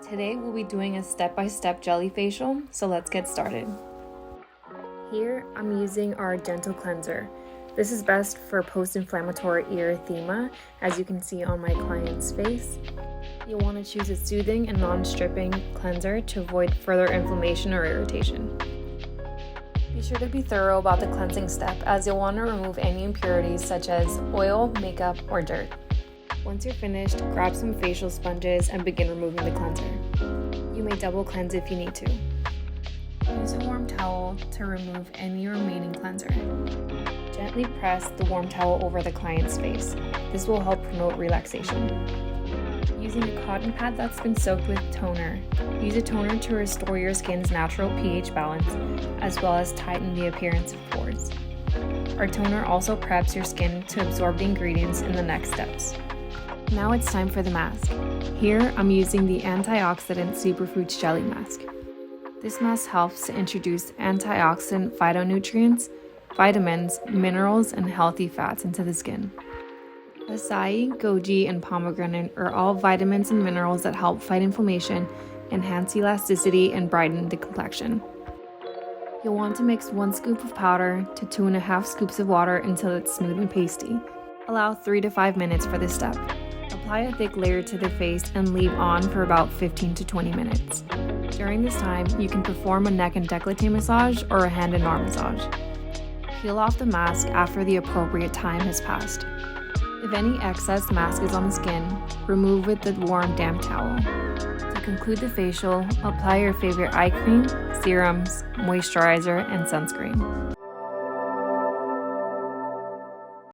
Today we'll be doing a step-by-step jelly facial, so let's get started. Here I'm using our gentle cleanser. This is best for post-inflammatory erythema, as you can see on my client's face. You'll want to choose a soothing and non-stripping cleanser to avoid further inflammation or irritation. Be sure to be thorough about the cleansing step, as you'll want to remove any impurities such as oil, makeup, or dirt. Once you're finished, grab some facial sponges and begin removing the cleanser. You may double cleanse if you need to. Use a warm towel to remove any remaining cleanser. Gently press the warm towel over the client's face. This will help promote relaxation. Using a cotton pad that's been soaked with toner. Use a toner to restore your skin's natural pH balance, as well as tighten the appearance of pores. Our toner also preps your skin to absorb the ingredients in the next steps. Now it's time for the mask. Here I'm using the antioxidant Superfruits jelly mask. This mask helps to introduce antioxidant phytonutrients, vitamins, minerals, and healthy fats into the skin. Acai, goji, and pomegranate are all vitamins and minerals that help fight inflammation, enhance elasticity, and brighten the complexion. You'll want to mix 1 scoop of powder to 2.5 scoops of water until it's smooth and pasty. Allow 3 to 5 minutes for this step. Apply a thick layer to the face and leave on for about 15 to 20 minutes. During this time, you can perform a neck and décolleté massage or a hand and arm massage. Peel off the mask after the appropriate time has passed. If any excess mask is on the skin, remove with the warm, damp towel. To conclude the facial, apply your favorite eye cream, serums, moisturizer, and sunscreen.